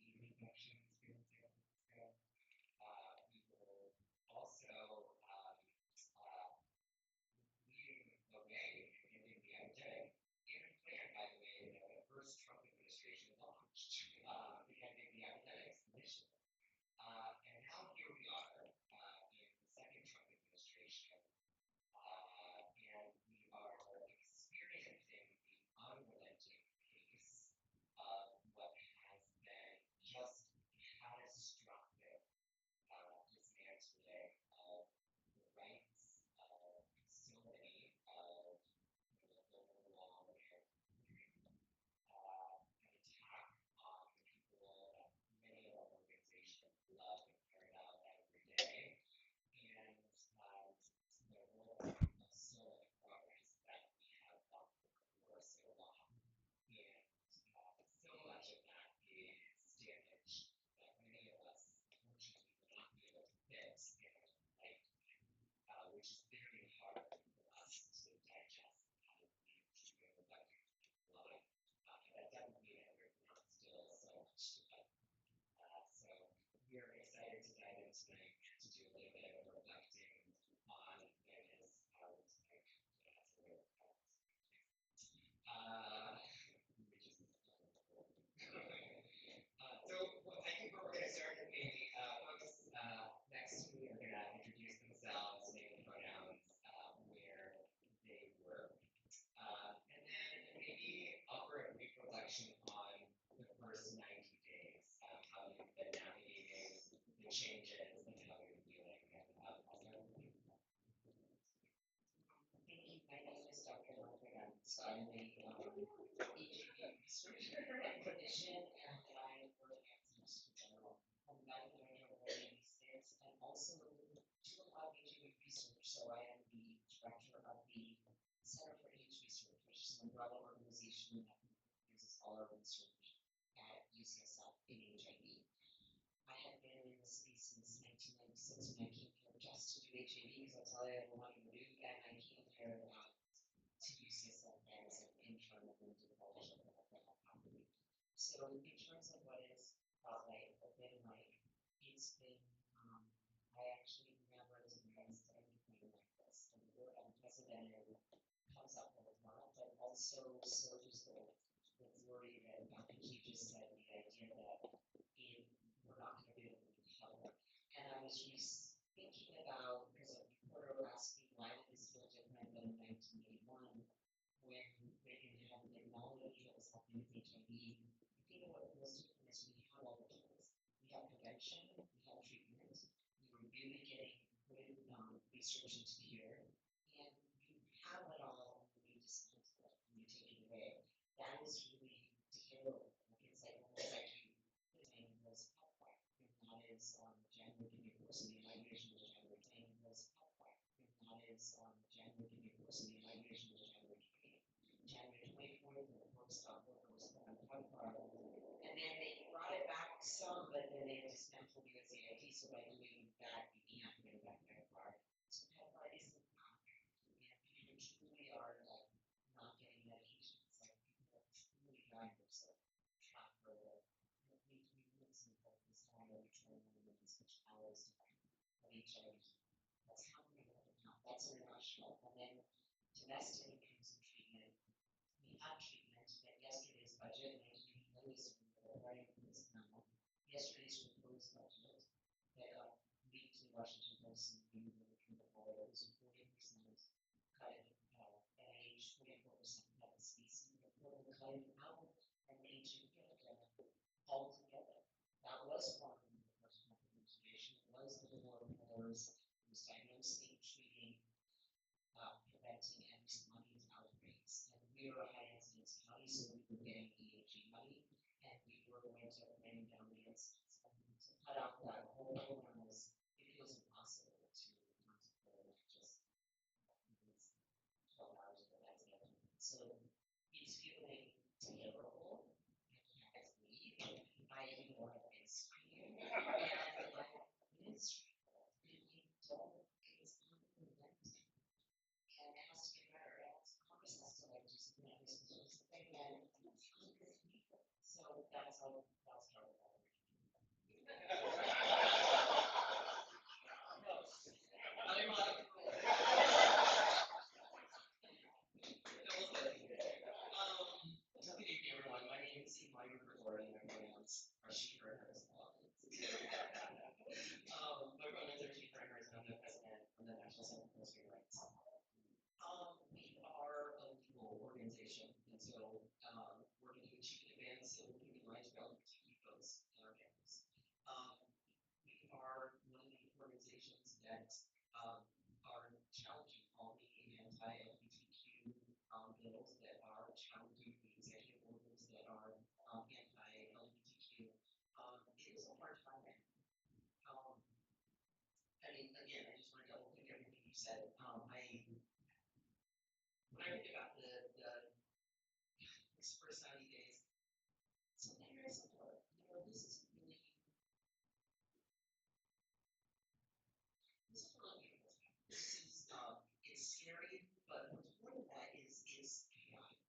the infection experience in San Francisco. We were also leading the way in the epidemic, even planned, by the way, the first Trump administration launched the ending the epidemics initiative. And now here we are in the second Trump administration, and we are experiencing the unrelenting pace of what has been just catastrophic dismantling of the rights of so many of the long and an attack on the people that many of our organizations love and care about every day. And the world of so much progress that we have fought for so long. And so much of that is damage that many of us, unfortunately, will not be able to fix in our lifetime, which is very hard for us to digest as we go about life. But that doesn't mean that there's not still so much to fight. So we are excited to dive in tonight to do a little bit of reflecting on Vegas tonight. Which is so I think we're going to start with maybe folks next to me are going to introduce themselves, name pronouns, where they work. And then maybe offer a brief reflection on the first 90 days, how you've been navigating the changes and how you're feeling. Thank you. My name is Dr. Ludwig. So I'm a EGP researcher and clinician, and I work at San General. I'm medical director of 86 and also do a lot of HAV research. So I am the director of the Center for AIDS Research, which is an umbrella organization that uses all our research at UCSF in HIV. I have been in the city since 1996 when I came here just to do HIV because that's all I ever wanted to do. And I came here to UCSF as an intern and then did a fellowship at the health faculty. So in terms of what is life has been like, it's been, I actually never experienced anything like this. And the word unprecedented comes up all the time, but also so does the worry that Dr. G just said, the idea that we're not going to be able to recover. And I was just thinking about, because a reporter asked me why did this feel different than in 1981 when Reagan had the knowledge of what's happening with HIV. I think what feels different is we have all the tools. We have prevention, we have treatment, we were really getting good research into cure, and you have it all and you dismantle it and you take it away. That is really terrible. It's like almost like you put it in was Pepfar, and that is January University, and migration was January 10 was Pepfar, and that is January University, and migration was January 20. January 24th, and the postdoc worker was put on Pepfar, and then they brought it back some, but then they dismantled USAID, so by doing that, you can't bring back Pepfar. So Pepfar isn't back, and people truly are like not getting medication. It's like people are truly dying of track for we listen to this time every 21 minutes, which hours of HIV. That's how we know now. That's international. And then domestic comes in treatment. We have treatment that yesterday's budget, and I didn't notice when we were writing this now. Yesterday's proposed budget that got leaked to the Washington Post and we were looking at all it was 40% cut it NIH, 44% cut the species, and we're cut it out and HIV altogether. That was part of the first implementation. It was the little pillars. It was diagnosing, treating, preventing, and responding to outbreaks. And we were a high incidence county, so we were getting EAG money, and we were going to bring down the incidence. To cut out that whole program it feels impossible to contemplate just 12 hours of that's it. So it's feeling terrible. I can't leave. I even want to ice cream. And it is really dull. It's unrelenting. And it has to get better. Congress has to like do something like this. And so that's how that's how said, when I read about these first 90 days, something very similar. This is really beautiful. It's scary, but what's more than that is chaotic.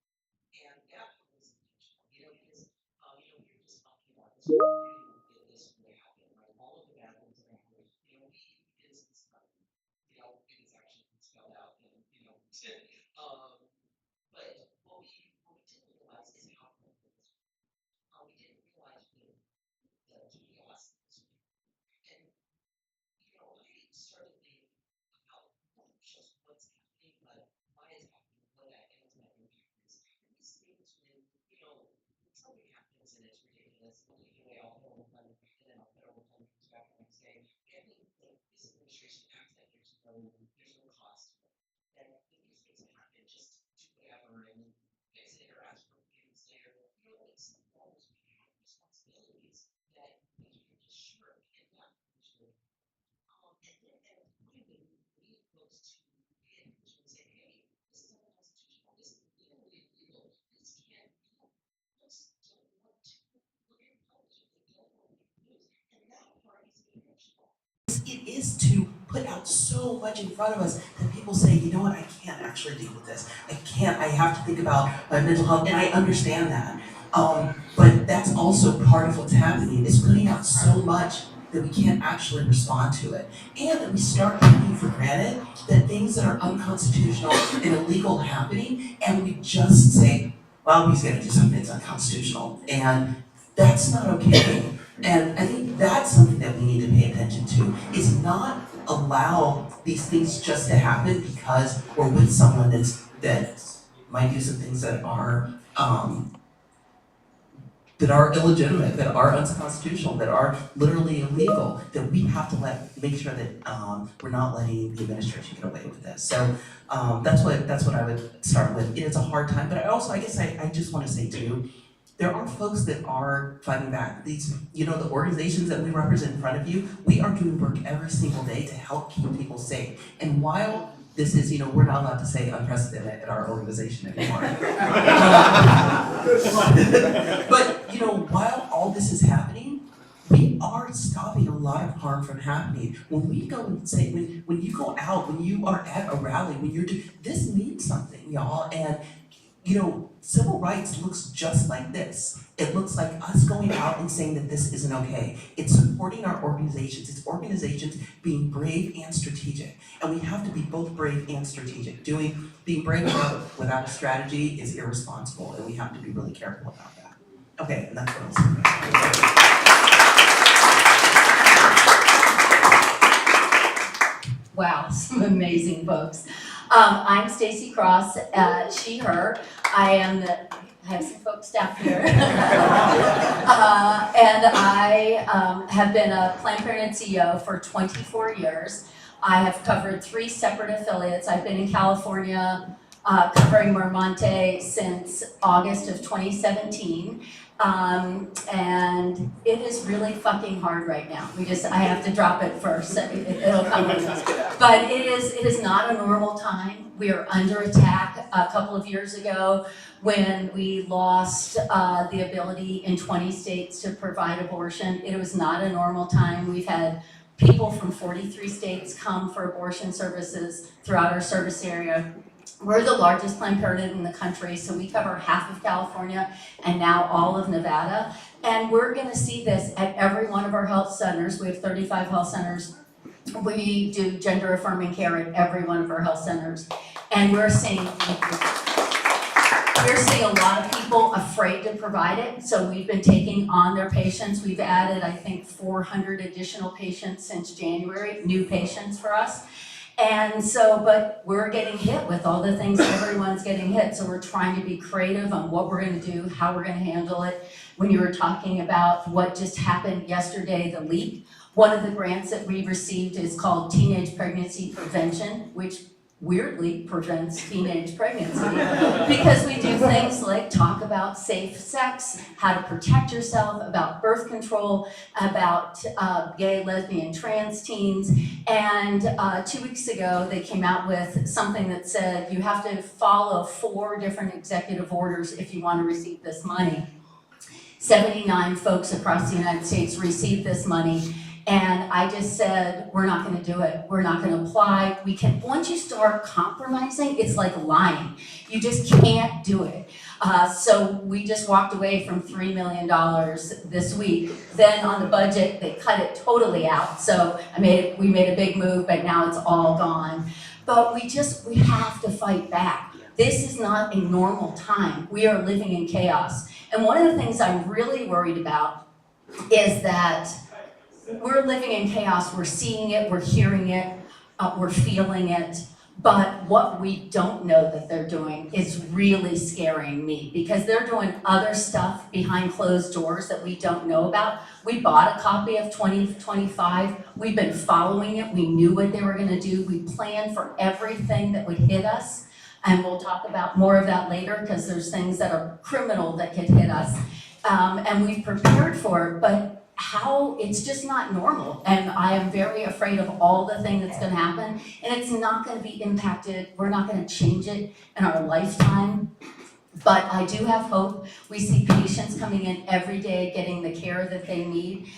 And that was intentional, because we were just talking about this. We did this really happen, right? All of the bad things that happened, we did some stuff. It is actually spelled out, and but what we didn't realize is how quickly this. We didn't realize the chaos. And I started thinking about not just what's happening, but why it's happening, what that impact is. And these things when something happens and it's ridiculous, anyway, I'll put on the fund and then I'll put on the fund comes back the next day. And this administration acts like there's no cost to it. And these things happen just do whatever and fix it or ask for forgiveness later. It's always we have responsibilities that we can just shirk and not usually and finally, we folks to pay attention and say, hey, this is unconstitutional, this is legally illegal, this can't be. Folks don't want to look at television, they don't want to read news, and that part is intentional. It is to put out so much in front of us that people say, you know what, I can't actually deal with this. I have to think about my mental health, and I understand that. But that's also part of what's happening. It's putting out so much that we can't actually respond to it. And that we start taking for granted that things that are unconstitutional and illegal happening, and we just say, well, he's gonna do something that's unconstitutional. And that's not okay. And I think that's something that we need to pay attention to, is not allow these things just to happen because we're with someone that might do some things that are illegitimate, that are unconstitutional, that are literally illegal, that we have to make sure that we're not letting the administration get away with this. So that's what I would start with. It's a hard time, but I guess I just want to say too, there are folks that are fighting back. These, the organizations that we represent in front of you, we are doing work every single day to help keep people safe. And while this is, we're not allowed to say unprecedented at our organization anymore. But, while all this is happening, we are stopping a lot of harm from happening. When we go and say, when you go out, when you are at a rally, this means something, y'all. And, civil rights looks just like this. It looks like us going out and saying that this isn't okay. It's supporting our organizations. It's organizations being brave and strategic. And we have to be both brave and strategic. Being brave without a strategy is irresponsible, and we have to be really careful about that. Okay, and that's what I'll say. Wow, some amazing folks. I'm Stacy Cross, she, her. I have some folks staff here. And I have been a Planned Parenthood CEO for 24 years. I have covered 3 separate affiliates. I've been in California covering Mermonte since August of 2017. And it is really fucking hard right now. I have to drop it first. It'll come. But it is not a normal time. We are under attack. A couple of years ago, when we lost the ability in 20 states to provide abortion, it was not a normal time. We've had people from 43 states come for abortion services throughout our service area. We're the largest Planned Parenthood in the country, so we cover half of California and now all of Nevada. And we're going to see this at every one of our health centers. We have 35 health centers. We do gender affirming care at every one of our health centers. And we're seeing a lot of people afraid to provide it. So we've been taking on their patients. We've added, I think, 400 additional patients since January, new patients for us. And so, but we're getting hit with all the things that everyone's getting hit. So we're trying to be creative on what we're going to do, how we're going to handle it. When you were talking about what just happened yesterday, the LEAP, one of the grants that we received is called Teenage Pregnancy Prevention, which weirdly prevents teenage pregnancy because we do things like talk about safe sex, how to protect yourself, about birth control, about gay, lesbian, trans teens. And 2 weeks ago, they came out with something that said you have to follow 4 different executive orders if you want to receive this money. 79 folks across the United States received this money. And I just said, we're not gonna do it. We're not gonna apply. Once you start compromising, it's like lying. You just can't do it. So we just walked away from $3 million this week. Then on the budget, they cut it totally out. So we made a big move, but now it's all gone. But we have to fight back. This is not a normal time. We are living in chaos. And one of the things I'm really worried about is that we're living in chaos. We're seeing it, we're hearing it, we're feeling it. But what we don't know that they're doing is really scaring me because they're doing other stuff behind closed doors that we don't know about. We bought a copy of 2025. We've been following it. We knew what they were going to do. We planned for everything that would hit us. And we'll talk about more of that later because there's things that are criminal that could hit us. And we've prepared for it, but it's just not normal. And I am very afraid of all the things that's gonna happen. And it's not gonna be impacted. We're not gonna change it in our lifetime. But I do have hope. We see patients coming in every day getting the care that they need.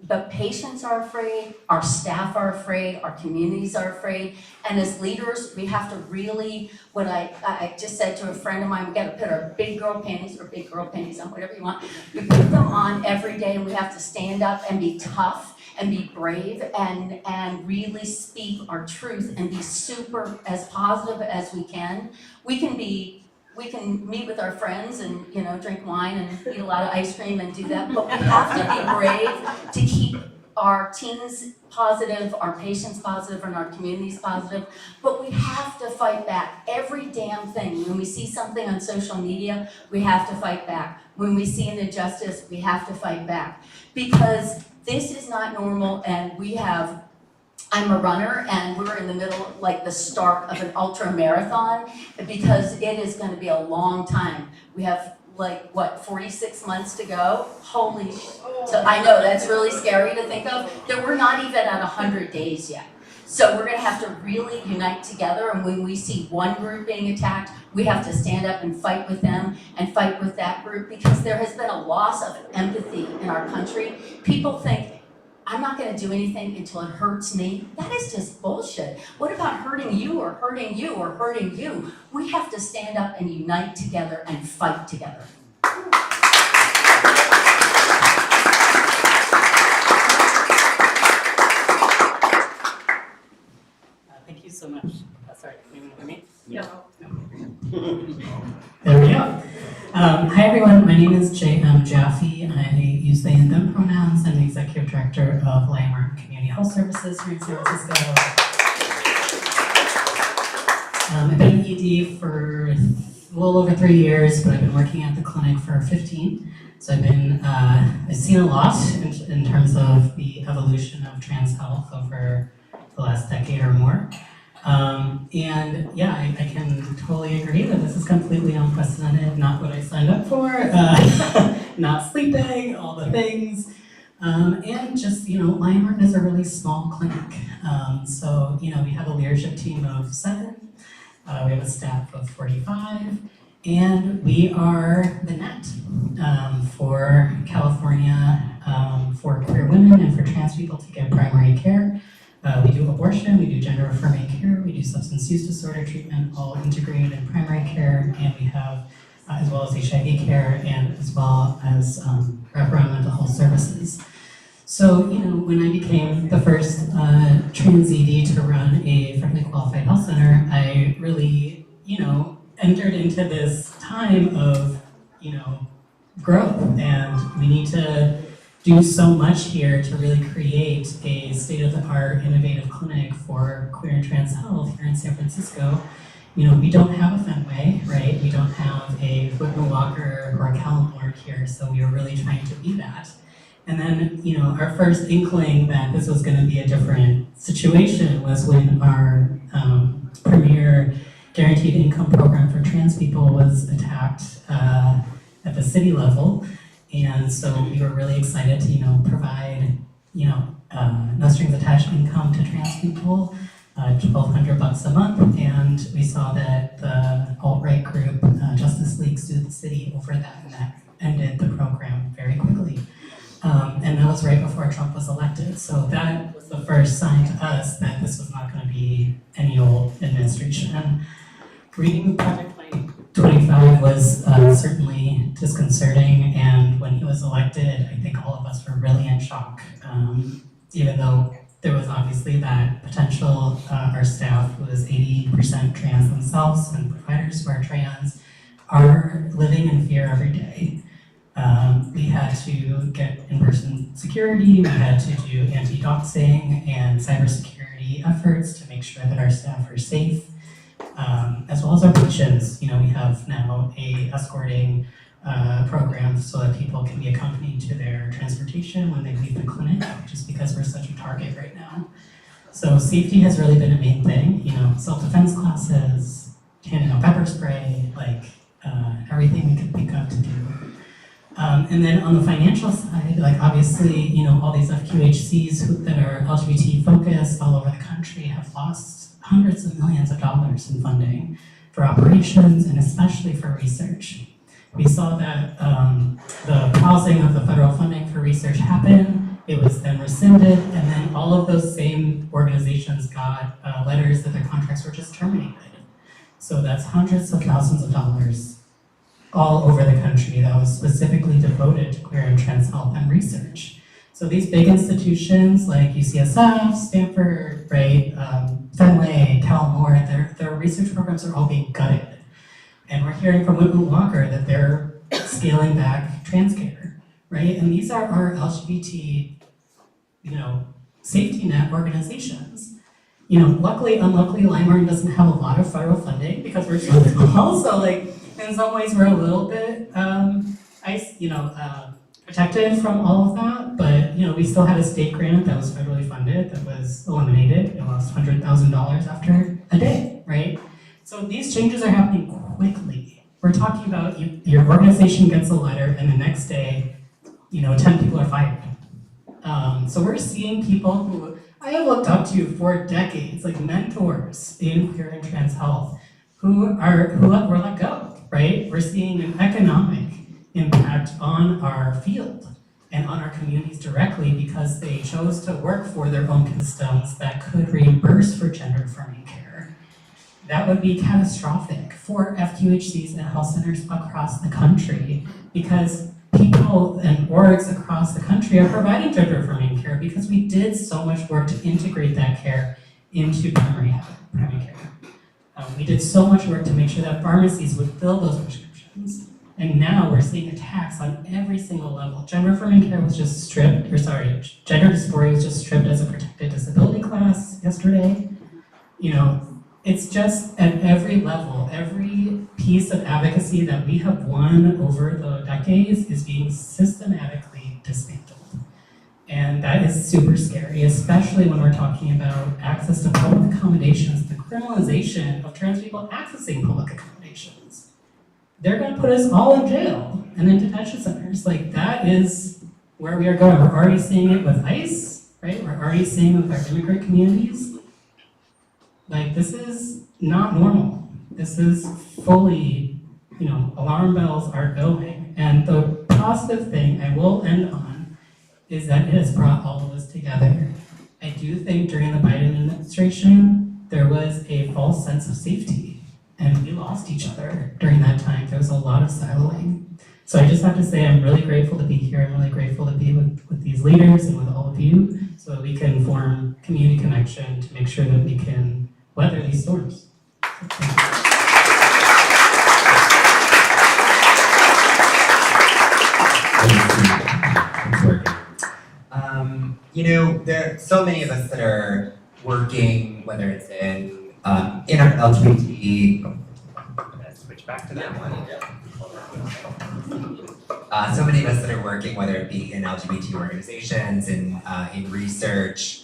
But patients are afraid, our staff are afraid, our communities are afraid. And as leaders, we have to really, what I just said to a friend of mine, we gotta put our big girl panties on, whatever you want. We put them on every day and we have to stand up and be tough and be brave and really speak our truth and be super as positive as we can. We can meet with our friends and, drink wine and eat a lot of ice cream and do that, but we have to be brave to keep our teens positive, our patients positive, and our communities positive. But we have to fight back. Every damn thing. When we see something on social media, we have to fight back. When we see an injustice, we have to fight back. Because this is not normal, and I'm a runner, and we're in the middle, like the start of an ultra marathon, because it is going to be a long time. We have 46 months to go. Holy so I know that's really scary to think of. That we're not even at 100 days yet. So we're going to have to really unite together, and when we see one group being attacked, we have to stand up and fight with them and fight with that group, because there has been a loss of empathy in our country. People think, I'm not going to do anything until it hurts me. That is just bullshit. What about hurting you or hurting you or hurting you? We have to stand up and unite together and fight together. Thank you so much. Sorry, can you hear me? No. There we go. Hi everyone, my name is J.M. Jaffe. I use they and them pronouns. I'm the Executive Director of Landmark Community Health Services here in San Francisco. I've been in ED for a little over 3 years, but I've been working at the clinic for 15. So I've seen a lot in terms of the evolution of trans health over the last decade or more. And yeah, I can totally agree that this is completely unprecedented, not what I signed up for, not sleeping, all the things. And just, Landmark is a really small clinic. So, we have a leadership team of 7, we have a staff of 45, and we are the net for California, for queer women and for trans people to get primary care. We do abortion, we do gender affirming care, we do substance use disorder treatment, all integrated in primary care, and we have, as well as HIV care, and as well as wraparound mental health services. So, when I became the first trans ED to run a federally qualified health center, I really, entered into this time of, growth, and we need to do so much here to really create a state-of-the-art innovative clinic for queer and trans health here in San Francisco. We don't have a Fenway, right? We don't have a Whitman Walker or a Callum Lord here, so we were really trying to be that. And then, our first inkling that this was going to be a different situation was when our premier guaranteed income program for trans people was attacked at the city level. And so we were really excited to, provide, no strings attached income to trans people, $1,200 a month. And we saw that the alt-right group, Justice League, sued the city over that, and that ended the program very quickly. And that was right before Trump was elected. So that was the first sign to us that this was not going to be any old administration. Reading Project 2025 was certainly disconcerting, and when he was elected, I think all of us were really in shock. Even though there was obviously that potential, our staff was 80% trans themselves, and providers who are trans are living in fear every day. We had to get in-person security, we had to do anti-doxing and cybersecurity efforts to make sure that our staff are safe, as well as our patients. We have now a escorting program so that people can be accompanied to their transportation when they leave the clinic, just because we're such a target right now. So safety has really been a main thing, self-defense classes, handing out pepper spray, everything we could think of to do. And then on the financial side, obviously, all these FQHCs that are LGBT focused all over the country have lost hundreds of millions of dollars in funding for operations and especially for research. We saw that the pausing of the federal funding for research happened, it was then rescinded, and then all of those same organizations got letters that their contracts were just terminated. So that's hundreds of thousands of dollars all over the country that was specifically devoted to queer and trans health and research. So these big institutions like UCSF, Stanford, right, Fenway, Cal Moore, their research programs are all being gutted. And we're hearing from Whitman Walker that they're scaling back trans care, right? And these are our LGBT, safety net organizations. Luckily, unluckily, Limerick doesn't have a lot of federal funding because we're so small. So in some ways we're a little bit protected from all of that, but we still had a state grant that was federally funded that was eliminated. It lost $100,000 after a day, right? So these changes are happening quickly. We're talking about your organization gets a letter and the next day, 10 people are fired. So we're seeing people who I have looked up to for decades, like mentors in queer and trans health, who were let go, right? We're seeing an economic impact on our field and on our communities directly because they chose to work for their own systems that could reimburse for gender-affirming care. That would be catastrophic for FQHCs and health centers across the country because people and orgs across the country are providing gender-affirming care because we did so much work to integrate that care into primary care. We did so much work to make sure that pharmacies would fill those prescriptions. And now we're seeing attacks on every single level. Gender-affirming care was just stripped, gender dysphoria was just stripped as a protected disability class yesterday. It's just at every level, every piece of advocacy that we have won over the decades is being systematically dismantled. And that is super scary, especially when we're talking about access to public accommodations, the criminalization of trans people accessing public accommodations. They're gonna put us all in jail and in detention centers. That is where we are going. We're already seeing it with ICE, right? We're already seeing it with our immigrant communities. This is not normal. This is fully, alarm bells are going. And the positive thing I will end on is that it has brought all of us together. I do think during the Biden administration, there was a false sense of safety and we lost each other during that time. There was a lot of siloing. So I just have to say I'm really grateful to be here. I'm really grateful to be with these leaders and with all of you so that we can form community connection to make sure that we can weather these storms. There are so many of us that are working, whether it's in our LGBT. Let's switch back to that one. So many of us that are working, whether it be in LGBT organizations, in research,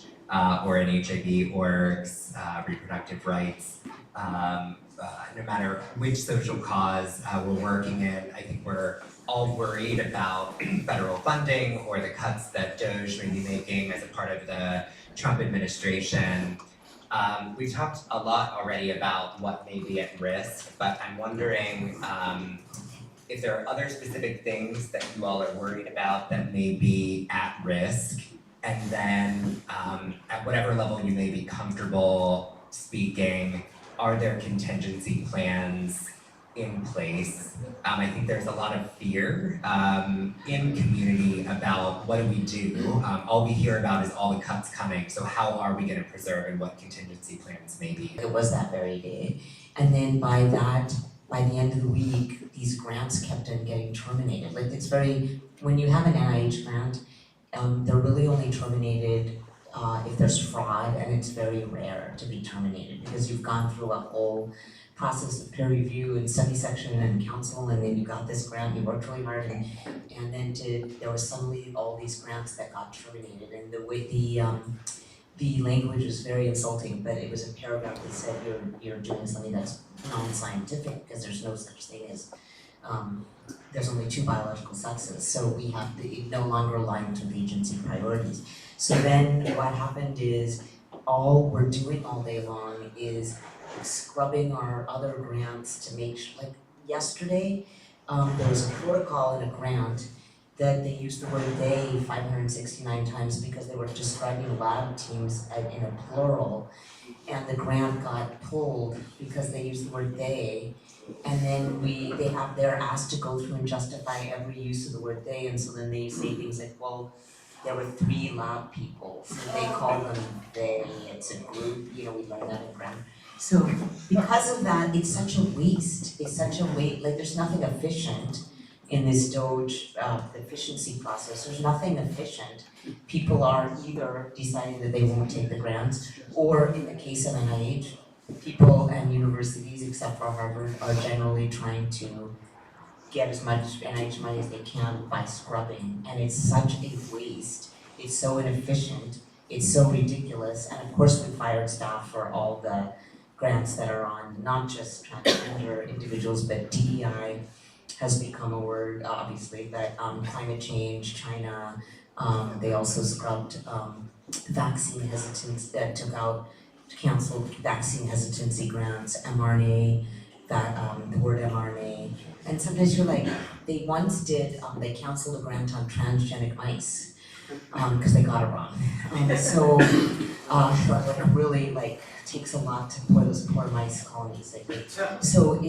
or in HIV orgs, reproductive rights. no matter which social cause we're working in. I think we're all worried about federal funding or the cuts that DOJ may be making as a part of the Trump administration. We've talked a lot already about what may be at risk, but I'm wondering if there are other specific things that you all are worried about that may be at risk, and then at whatever level you may be comfortable speaking, are there contingency plans in place? I think there's a lot of fear in community about what do we do. All we hear about is all the cuts coming, so how are we gonna preserve and what contingency plans may be? It was that very day. And then by the end of the week, these grants kept on getting terminated. Like it's very, when you have an NIH grant, they're really only terminated if there's fraud, and it's very rare to be terminated because you've gone through a whole process of peer review and study section and council, and then you got this grant, you worked really hard, and then there was suddenly all these grants that got terminated, and the way the language was very insulting, but it was a paragraph that said you're doing something that's non-scientific because there's no such thing as there's only 2 biological sexes, so we have to it no longer align to the agency priorities. So then what happened is all we're doing all day long is scrubbing our other grants to make sure, like yesterday, there was a protocol in a grant that they used the word they 569 times because they were describing lab teams in a plural, and the grant got pulled because they used the word they, and then they're asked to go through and justify every use of the word they, and so then they say things like, well, there were 3 lab people, so they call them they, it's a group, we learned that in grammar. So because of that, it's such a waste, like there's nothing efficient in this DOJ efficiency process, there's nothing efficient. People are either deciding that they won't take the grants, or in the case of NIH, people and universities, except for Harvard, are generally trying to get as much NIH money as they can by scrubbing, and it's such a waste, it's so inefficient, it's so ridiculous, and of course we fired staff for all the grants that are on, not just transgender individuals, but DEI has become a word, obviously, but climate change, China, they also scrubbed vaccine hesitance, canceled vaccine hesitancy grants, mRNA, the word mRNA, and sometimes you're like, they once did, they canceled a grant on transgenic mice, because they got it wrong. Really takes a lot to pour those poor mice colonies. So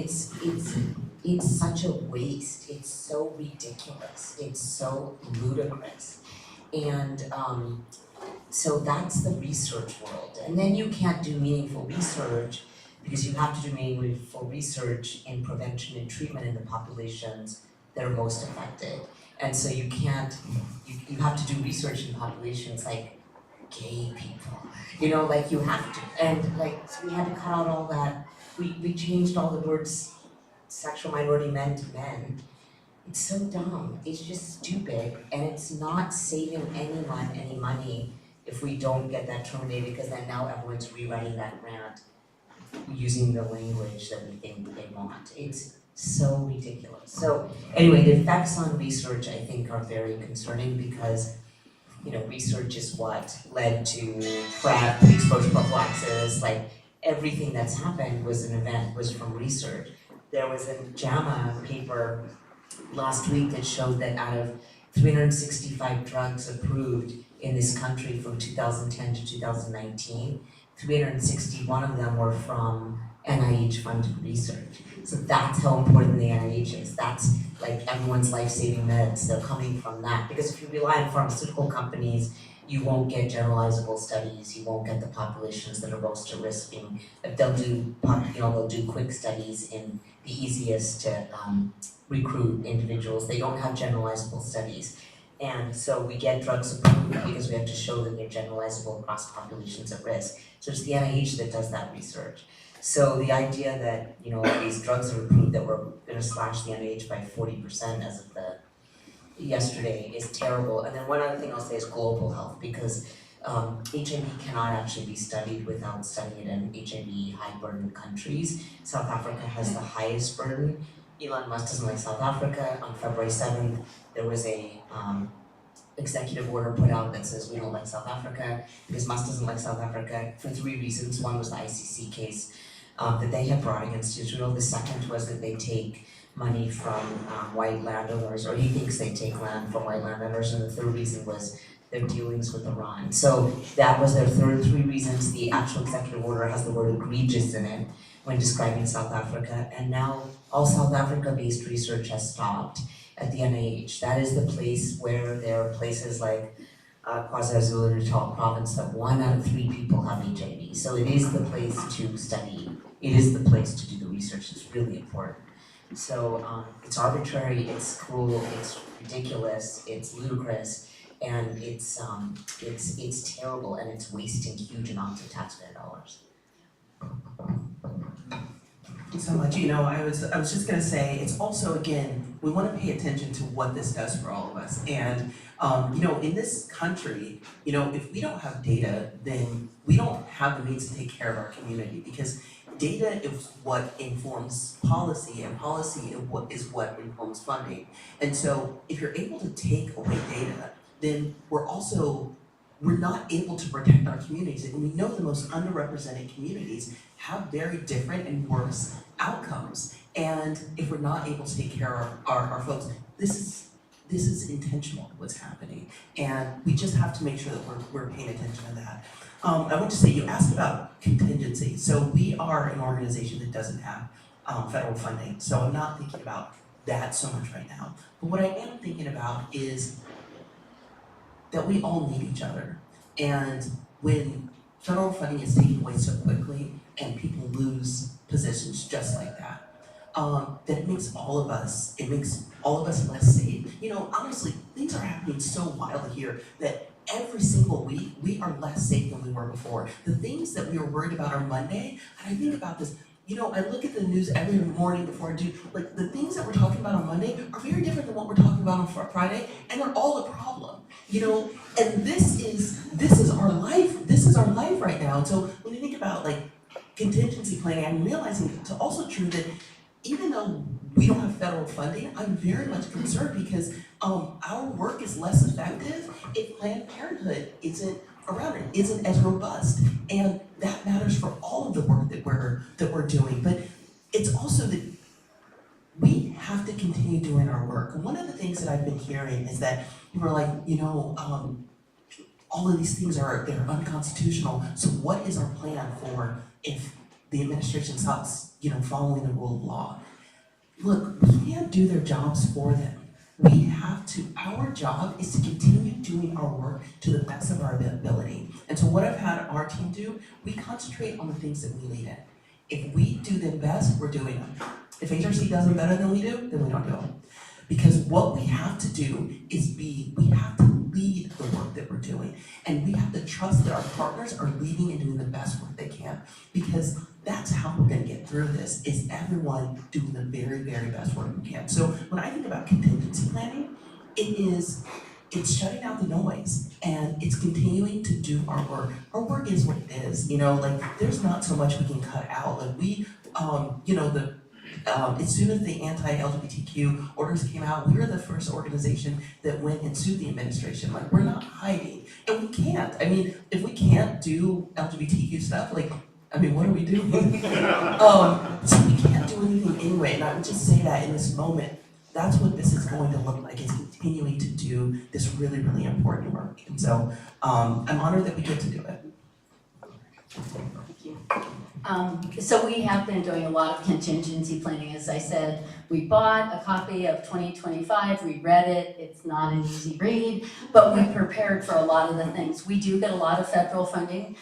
it's such a waste, it's so ridiculous, it's so ludicrous. And so that's the research world. And then you can't do meaningful research because you have to do meaningful research in prevention and treatment in the populations that are most affected. And so you can't, you have to do research in populations like gay people, you have to. And so we had to cut out all that, we changed all the words sexual minority men to men. It's so dumb, it's just stupid, and it's not saving anyone any money if we don't get that terminated, because then now everyone's rewriting that grant using the language that we think they want. It's so ridiculous. So anyway, the effects on research I think are very concerning because research is what led to PrEP, pre-exposure prophylaxis, everything that's happened was from research. There was a JAMA paper last week that showed that out of 365 drugs approved in this country from 2010 to 2019, 361 of them were from NIH-funded research. So that's how important the NIH is. That's everyone's life-saving meds, they're coming from that. Because if you rely on pharmaceutical companies, you won't get generalizable studies, you won't get the populations that are most at risk. They'll do quick studies in the easiest to recruit individuals. They don't have generalizable studies. And so we get drugs approved because we have to show that they're generalizable across populations at risk. So it's the NIH that does that research. So the idea that, all these drugs are approved that we're gonna slash the NIH by 40% as of yesterday is terrible. And then one other thing I'll say is global health, because HIV cannot actually be studied without studying it in HIV high burden countries. South Africa has the highest burden. Elon Musk doesn't like South Africa. On February 7th, there was a executive order put out that says we don't like South Africa because Musk doesn't like South Africa for 3 reasons. One was the ICC case that they had brought against Israel. The second was that they take money from white landowners, or he thinks they take land from white landowners, and the third reason was their dealings with Iran. So that was their 3 reasons. The actual executive order has the word egregious in it when describing South Africa, and now all South Africa-based research has stopped at the NIH. That is the place where there are places like KwaZulu-Natal province that 1 out of 3 people have HIV. So it is the place to study. It is the place to do the research. It's really important. So it's arbitrary, it's cruel, it's ridiculous, it's ludicrous, and it's terrible, and it's wasting huge amounts of taxpayer dollars. Thank you so much. I was just gonna say, it's also, again, we wanna pay attention to what this does for all of us. And, in this country, if we don't have data, then we don't have the means to take care of our community, because data is what informs policy, and policy is what informs funding. And so if you're able to take away data, then we're not able to protect our communities. And we know the most underrepresented communities have very different and worse outcomes. And if we're not able to take care of our folks, this is intentional, what's happening. And we just have to make sure that we're paying attention to that. I want to say, you asked about contingency. So we are an organization that doesn't have federal funding. So I'm not thinking about that so much right now. But what I am thinking about is that we all need each other. And when federal funding is taken away so quickly and people lose positions just like that, then it makes all of us less safe. Honestly, things are happening so wildly here that every single week we are less safe than we were before. The things that we were worried about on Monday, and I think about this, I look at the news every morning before I do, like the things that we're talking about on Monday are very different than what we're talking about on Friday, and they're all a problem, and this is our life right now. And so when you think about like contingency planning, I'm realizing it's also true that even though we don't have federal funding, I'm very much concerned because our work is less effective if Planned Parenthood isn't around, it isn't as robust, and that matters for all of the work that we're doing. But it's also that we have to continue doing our work. One of the things that I've been hearing is that people are like, all of these things they're unconstitutional. So what is our plan for if the administration stops, following the rule of law? Look, we can't do their jobs for them. Our job is to continue doing our work to the best of our ability. And so what I've had our team do, we concentrate on the things that we lead in. If we do them best, we're doing them. If HRC does them better than we do, then we don't do them. Because what we have to do is we have to lead the work that we're doing. And we have to trust that our partners are leading and doing the best work they can. Because that's how we're gonna get through this, is everyone doing the very, very best work we can. So when I think about contingency planning, it's shutting out the noise and it's continuing to do our work. Our work is what it is, there's not so much we can cut out. Like as soon as the anti-LGBTQ orders came out, we were the first organization that went and sued the administration. Like, we're not hiding, and we can't. If we can't do LGBTQ stuff, what are we doing? So we can't do anything anyway, and I would just say that in this moment, that's what this is going to look like, is continuing to do this really, really important work. And so I'm honored that we get to do it. Thank you. So we have been doing a lot of contingency planning. As I said, we bought a copy of 2025, we read it, it's not an easy read, but we prepared for a lot of the things. We do get a lot of federal funding.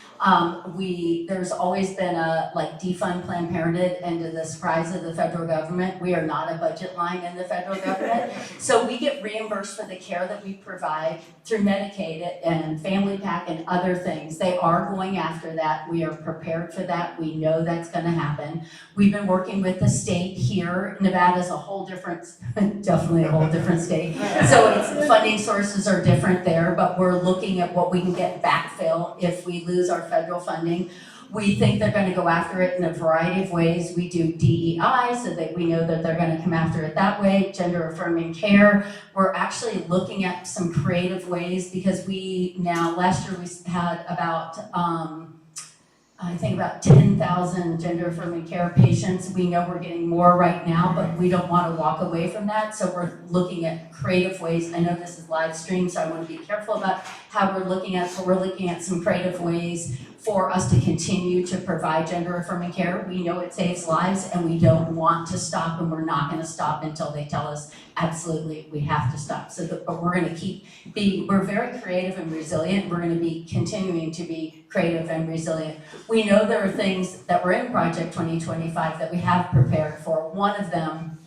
There's always been a defund Planned Parenthood, and to the surprise of the federal government, we are not a budget line in the federal government. So we we get reimbursed for the care that we provide through Medicaid and Family Pack and other things. They are going after that. We are prepared for that. We know that's gonna happen. We've been working with the state here. Nevada's a whole different, definitely a whole different state. So its funding sources are different there, but we're looking at what we can get backfill if we lose our federal funding. We think they're gonna go after it in a variety of ways. We do DEI so that we know that they're gonna come after it that way, gender affirming care. We're actually looking at some creative ways because last year we had about, I think about 10,000 gender affirming care patients. We know we're getting more right now, but we don't wanna walk away from that. So we're looking at creative ways. I know this is live stream, so I wanna be careful about how we're looking at it, but we're looking at some creative ways for us to continue to provide gender affirming care. We know it saves lives and we don't want to stop, and we're not gonna stop until they tell us absolutely we have to stop. But we're gonna we're very creative and resilient. We're gonna be continuing to be creative and resilient. We know there are things that were in Project 2025 that we have prepared for. One of them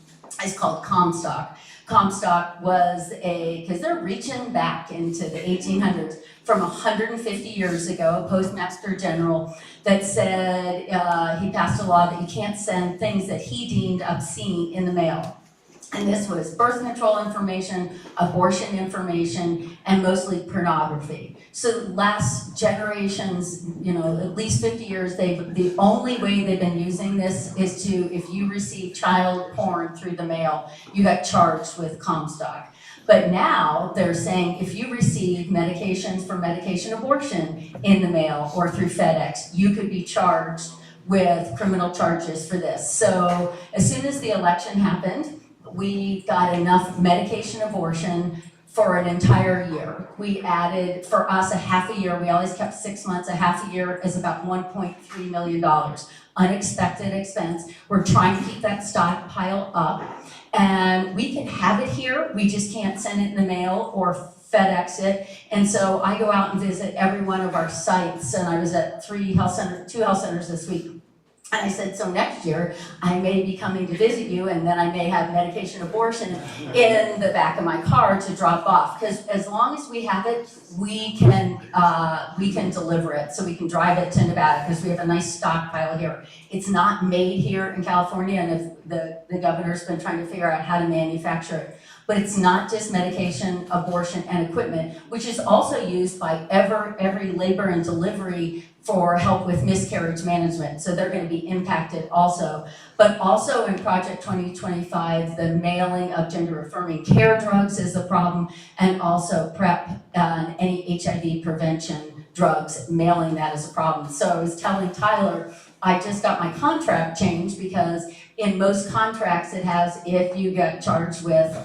is called Comstock. Comstock was because they're reaching back into the 1800s, from 150 years ago, a postmaster general that said he passed a law that you can't send things that he deemed obscene in the mail. And this was birth control information, abortion information, and mostly pornography. So last generations, at least 50 years, the only way they've been using this is if you receive child porn through the mail, you got charged with Comstock. But now they're saying if you receive medications for medication abortion in the mail or through FedEx, you could be charged with criminal charges for this. So as soon as the election happened, we got enough medication abortion for an entire year. We added, for us, a half a year. We always kept 6 months. A half a year is about $1.3 million. Unexpected expense. We're trying to keep that stockpile up. And we can have it here. We just can't send it in the mail or FedEx it. And so I go out and visit every one of our sites. And I was at 2 health centers this week. And I said, so next year, I may be coming to visit you, and then I may have medication abortion in the back of my car to drop off. Because as long as we have it, we can deliver it. So we can drive it to Nevada, because we have a nice stockpile here. It's not made here in California, and if the governor's been trying to figure out how to manufacture it. But it's not just medication, abortion, and equipment, which is also used by every labor and delivery for help with miscarriage management. So they're going to be impacted also. But also in Project 2025, the mailing of gender affirming care drugs is a problem, and also PrEP and any HIV prevention drugs, mailing that is a problem. So I was telling Tyler, I just got my contract changed because in most contracts it has, if you get charged with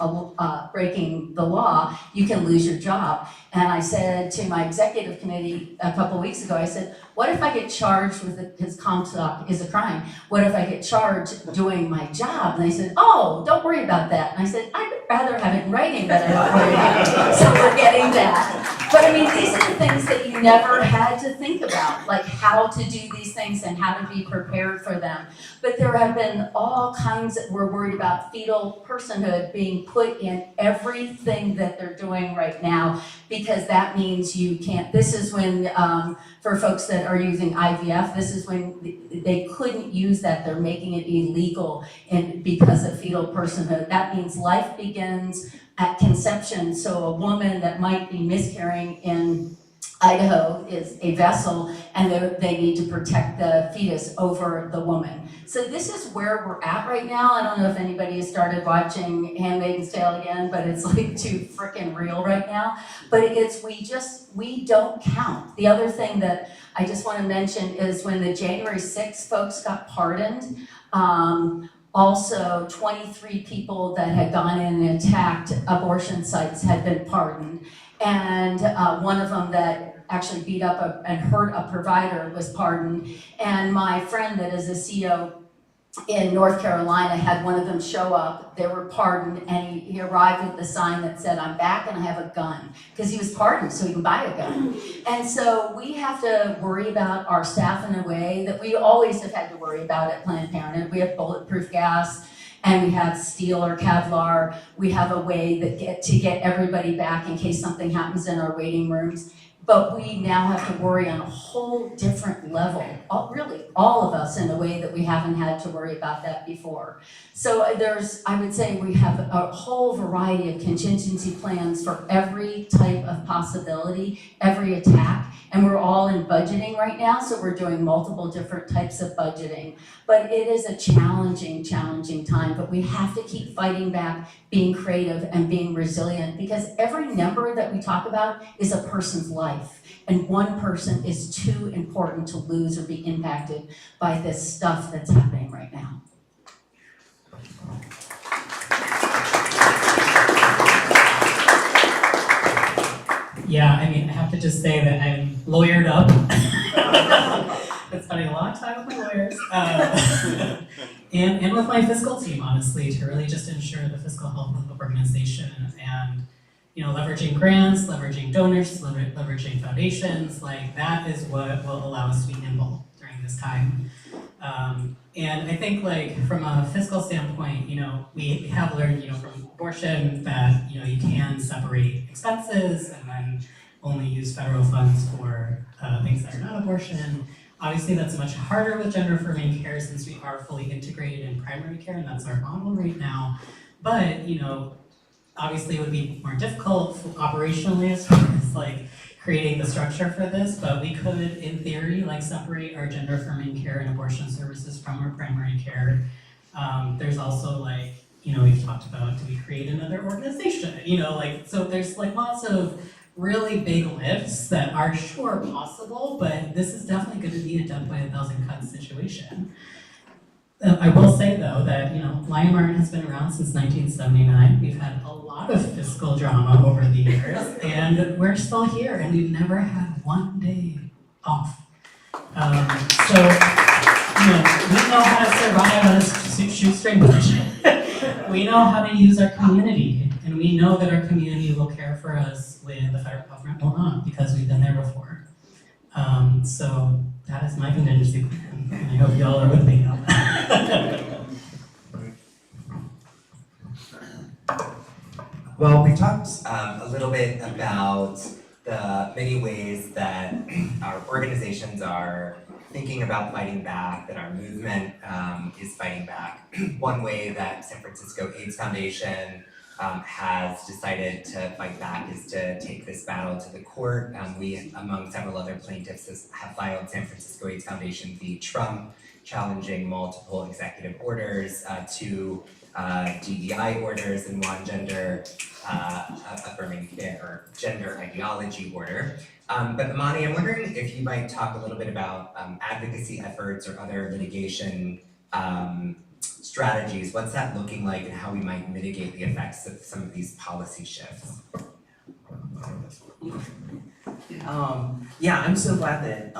breaking the law, you can lose your job. And I said to my executive committee a couple weeks ago, I said, what if I get charged with it because Comstock is a crime? What if I get charged doing my job? And they said, oh, don't worry about that. And I said, I'd rather have it in writing than I don't worry about it. So we're getting that. But I mean, these are the things that you never had to think about, like how to do these things and how to be prepared for them. But there have been all kinds that we're worried about fetal personhood being put in everything that they're doing right now, because that means you can't, this is when, for folks that are using IVF, this is when they couldn't use that. They're making it illegal because of fetal personhood. That means life begins at conception. So a woman that might be miscarrying in Idaho is a vessel, and they need to protect the fetus over the woman. So this is where we're at right now. I don't know if anybody has started watching Handmaid's Tale again, but it's like too freaking real right now. But we don't count. The other thing that I just want to mention is when the January 6th folks got pardoned, also 23 people that had gone in and attacked abortion sites had been pardoned. And one of them that actually beat up and hurt a provider was pardoned. And my friend that is a CEO in North Carolina had one of them show up. They were pardoned, and he arrived with the sign that said, I'm back and I have a gun, because he was pardoned so he can buy a gun. And so we have to worry about our staff in a way that we always have had to worry about at Planned Parenthood. We have bulletproof gas, and we have steel or Kevlar. We have a way to get everybody back in case something happens in our waiting rooms. But we now have to worry on a whole different level, all of us, in a way that we haven't had to worry about that before. So I would say we have a whole variety of contingency plans for every type of possibility, every attack, and we're all in budgeting right now, so we're doing multiple different types of budgeting. But it is a challenging time, but we have to keep fighting back, being creative and being resilient, because every number that we talk about is a person's life, and one person is too important to lose or be impacted by this stuff that's happening right now. Yeah, I mean, I have to just say that I'm lawyered up. Been spending a lot of time with my lawyers. And with my fiscal team, honestly, to really just ensure the fiscal health of the organization and, you know, leveraging grants, leveraging donors, leveraging foundations, like that is what will allow us to be nimble during this time. And I think, like, from a fiscal standpoint, you know, we have learned, you know, from abortion that, you know, you can separate expenses and then only use federal funds for things that are not abortion. Obviously, that's much harder with gender affirming care since we are fully integrated in primary care, and that's our model right now. But, you know, obviously it would be more difficult operationally as far as like creating the structure for this, but we could, in theory, like separate our gender affirming care and abortion services from our primary care. There's also like, you know, we've talked about, do we create another organization? You know, like, so there's like lots of really big lifts that are sure possible, but this is definitely going to be a death by a thousand cuts situation. I will say though that, you know, Lion Martin has been around since 1979. We've had a lot of fiscal drama over the years, and we're still here, and we've never had one day off. So, you know, we know how to survive on a shoestring budget. We know how to use our community, and we know that our community will care for us when the federal government will not, because we've been there before. So that is my contingency plan, and I hope y'all are with me on that. Well, we talked a little bit about the many ways that our organizations are thinking about fighting back, that our movement is fighting back. One way that San Francisco AIDS Foundation has decided to fight back is to take this battle to the court. We, among several other plaintiffs, have filed San Francisco AIDS Foundation v. Trump, challenging multiple executive orders, two DEI orders, and one gender affirming care or gender ideology order. But Amani, I'm wondering if you might talk a little bit about advocacy efforts or other litigation strategies. What's that looking like, and how we might mitigate the effects of some of these policy shifts? Yeah, I'm so glad that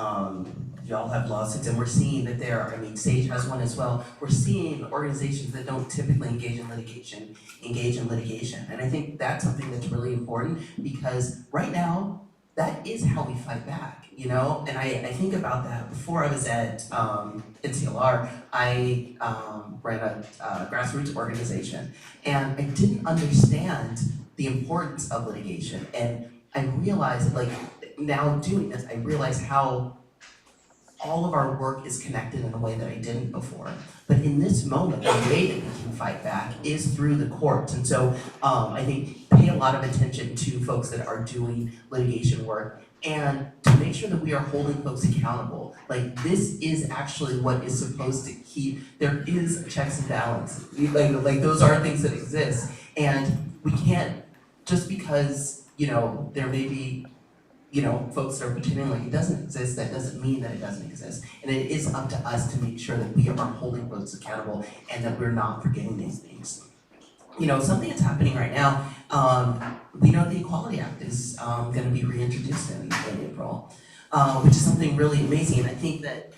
y'all have lawsuits, and we're seeing that there are, I mean, Sage has one as well. We're seeing organizations that don't typically engage in litigation. And I think that's something that's really important, because right now, that is how we fight back, you know? And I think about that. Before I was at NCLR, I ran a grassroots organization, and I didn't understand the importance of litigation. And I realized, like, now doing this, I realize how all of our work is connected in a way that I didn't before. But in this moment, the way that we can fight back is through the courts. And so I think pay a lot of attention to folks that are doing litigation work, and to make sure that we are holding folks accountable. Like, this is actually what is supposed to keep, there is checks and balances. Like those are things that exist. And we can't, just because, you know, there may be, you know, folks that are pretending like it doesn't exist, that doesn't mean that it doesn't exist. And it is up to us to make sure that we are holding folks accountable and that we're not forgetting these things. You know, something that's happening right now, we know the Equality Act is gonna be reintroduced in April, which is something really amazing. And I think that,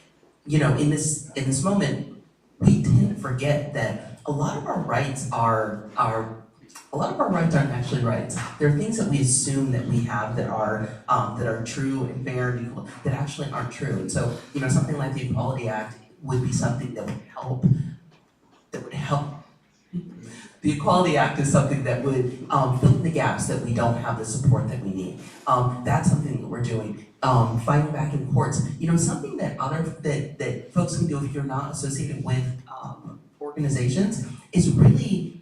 you know, in this moment, we tend to forget that a lot of our rights aren't actually rights. There are things that we assume that we have that are true and fair and equal that actually aren't true. And so, you know, something like the Equality Act would be something that would help The Equality Act is something that would fill in the gaps that we don't have the support that we need. That's something that we're doing. Fighting back in courts. You know, something that that folks can do if you're not associated with organizations is really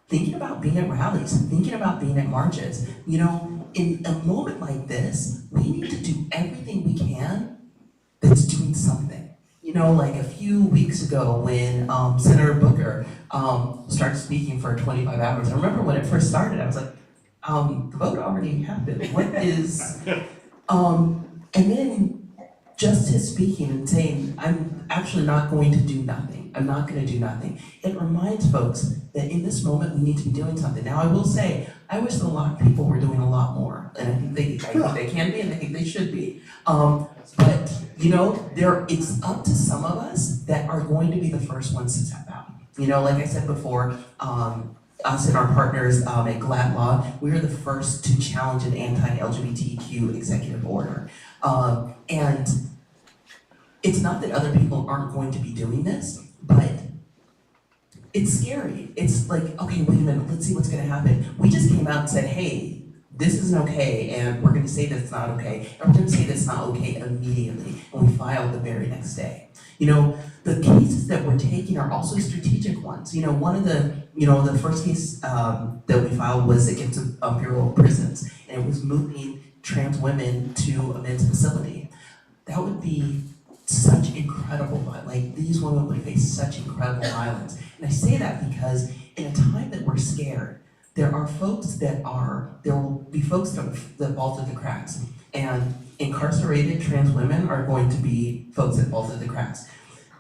thinking about being at rallies, thinking about being at marches. You know, in a moment like this, we need to do everything we can that's doing something. You know, like a few weeks ago when Senator Booker started speaking for 25 hours, I remember when it first started, I was like, the vote already happened. What is, and then just his speaking and saying, I'm actually not going to do nothing. I'm not going to do nothing. It reminds folks that in this moment we need to be doing something. Now I will say, I wish that a lot of people were doing a lot more, and I think they can be, and I think they should be. But you know, it's up to some of us that are going to be the first ones to step out. You know, like I said before, us and our partners at GLAAD Law, we are the first to challenge an anti-LGBTQ executive order. And it's not that other people aren't going to be doing this, but it's scary. It's like, okay, wait a minute, let's see what's gonna happen. We just came out and said, hey, this isn't okay, and we're gonna say that it's not okay, and we're gonna say that's not okay immediately, and we filed the very next day. You know, the cases that we're taking are also strategic ones. You know, one of the first case that we filed was against Bureau of Prisons, and it was moving trans women to a men's facility. That would be such incredible violence. Like, these women would face such incredible violence. And I say that because in a time that we're scared, there will be folks that fall through the cracks. And incarcerated trans women are going to be folks that fall through the cracks.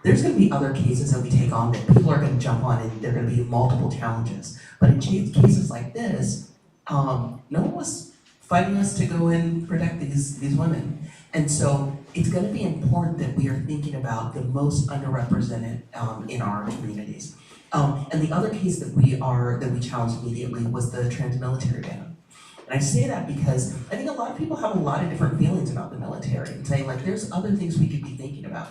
There's going to be other cases that we take on that people are going to jump on, and there are going to be multiple challenges. But in cases like this, no one was fighting us to go and protect these women. And so it's going to be important that we are thinking about the most underrepresented in our communities. And the other case that we challenged immediately was the trans military ban. And I say that because I think a lot of people have a lot of different feelings about the military and saying, like, there's other things we could be thinking about.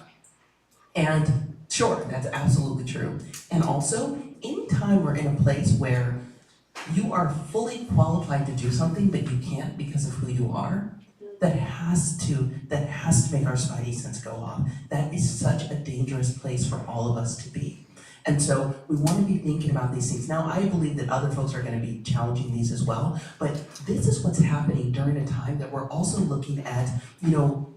And sure, that's absolutely true. And also, anytime we're in a place where you are fully qualified to do something but you can't because of who you are, that has to make our spidey sense go off. That is such a dangerous place for all of us to be. And so we want to be thinking about these things. Now, I believe that other folks are going to be challenging these as well, but this is what's happening during a time that we're also looking at, you know,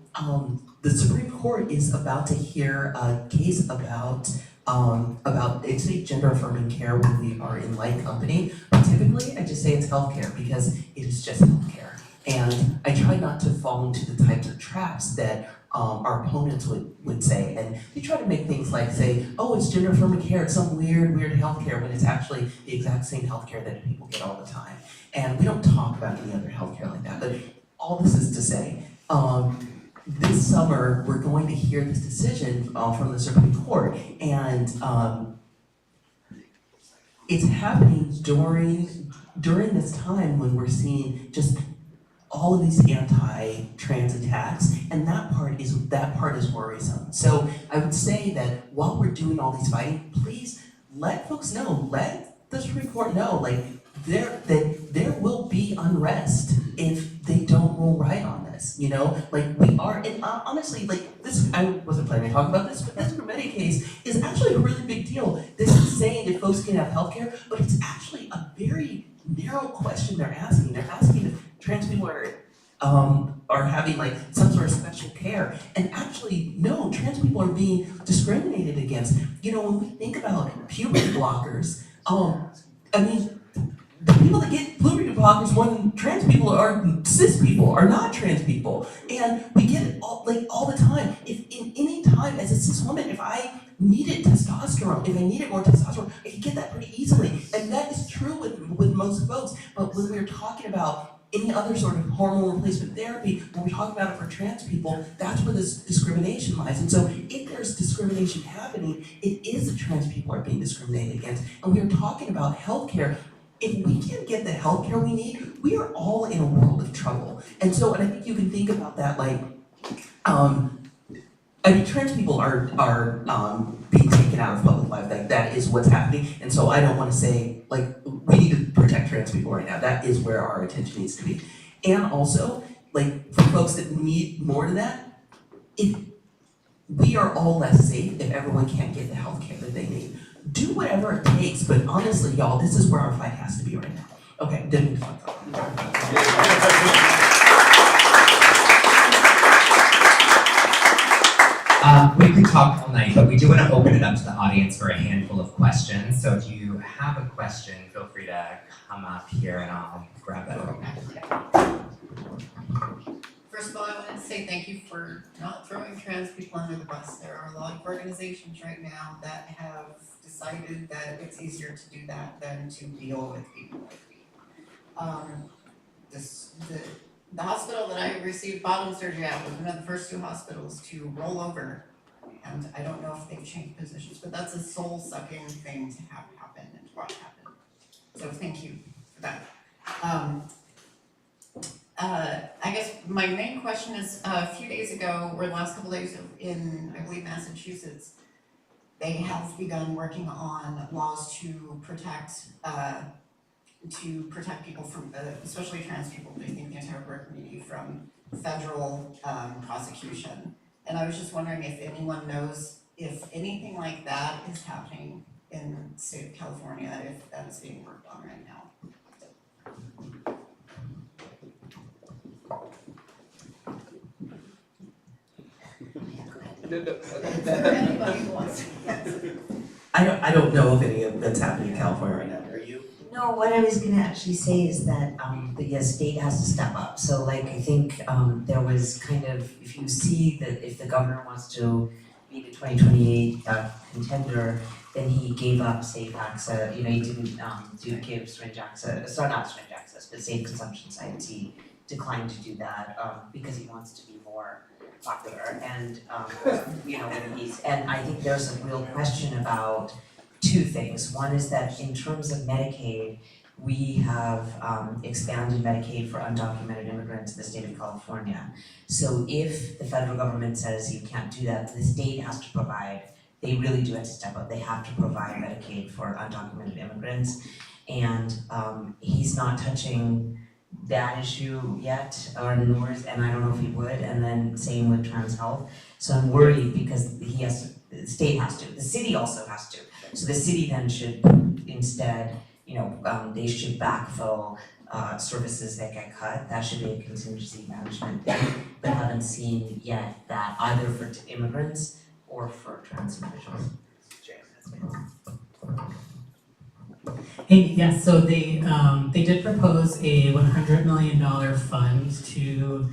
the Supreme Court is about to hear a case about it's a gender affirming care when we are in light company. But typically, I just say it's healthcare because it is just healthcare. And I try not to fall into the types of traps that our opponents would say. And they try to make things like say, oh, it's gender affirming care, it's some weird healthcare, when it's actually the exact same healthcare that people get all the time. And we don't talk about any other healthcare like that. But all this is to say, this summer we're going to hear this decision from the Supreme Court, and it's happening during this time when we're seeing just all of these anti-trans attacks, and that part is worrisome. So I would say that while we're doing all these fighting, please let folks know, let the Supreme Court know, like there will be unrest if they don't rule right on this. You know, like we are, and honestly, like this, I wasn't planning to talk about this, but this Grimeti case is actually a really big deal. This is saying that folks can have healthcare, but it's actually a very narrow question they're asking. They're asking if trans people are having like some sort of special care, and actually no, trans people are being discriminated against. You know, when we think about puberty blockers, I mean, the people that get puberty blockers when trans people are cis people are not trans people, and we get it all the time. If in any time as a cis woman, if I needed testosterone, if I needed more testosterone, I could get that pretty easily, and that is true with most folks. But when we're talking about any other sort of hormone replacement therapy, when we talk about it for trans people, that's where this discrimination lies. And so if there's discrimination happening, it is that trans people are being discriminated against. And we are talking about healthcare. If we can't get the healthcare we need, we are all in a world of trouble. And I think you can think about that like, I mean, trans people are being taken out of public life. Like that is what's happening. And so I don't want to say like we need to protect trans people right now. That is where our attention needs to be. And also, like for folks that need more than that, if we are all less safe if everyone can't get the health care that they need. Do whatever it takes, but honestly, y'all, this is where our fight has to be right now. Okay, didn't mean to fuck up. We could talk all night, but we do want to open it up to the audience for a handful of questions. So if you have a question, feel free to come up here and I'll grab it. First of all, I want to say thank you for not throwing trans people under the bus. There are a lot of organizations right now that have decided that it's easier to do that than to deal with people like me. The hospital that I received bottom surgery at was one of the first 2 hospitals to roll over. And I don't know if they've changed positions, but that's a soul-sucking thing to have happen and what happened. So thank you for that. I guess my main question is, a few days ago, or the last couple days in, I believe, Massachusetts, they have begun working on laws to protect people from, especially trans people, but I think the entire queer community, from federal prosecution. And I was just wondering if anyone knows if anything like that is happening in the state of California, if that is being worked on right now. Anybody who wants to. I don't know of any of that's happening in California right now. Are you? No, what I was gonna actually say is that the state has to step up. So like I think there was kind of, if you see that if the governor wants to be the 2028 contender, then he gave up safe access, he didn't give syringe access, sorry, not syringe access, but safe consumption sites. He declined to do that because he wants to be more popular and and I think there's a real question about 2 things. One is that in terms of Medicaid, we have expanded Medicaid for undocumented immigrants in the state of California. So if the federal government says you can't do that, the state has to provide, they really do have to step up. They have to provide Medicaid for undocumented immigrants. And he's not touching that issue yet, and I don't know if he would, and then same with trans health. So I'm worried because the state has to, the city also has to. So the city then should instead, they should backfill services that get cut. That should be a contingency management thing, but haven't seen yet that either for immigrants or for trans individuals. Hey, yes, so they did propose a $100 million fund to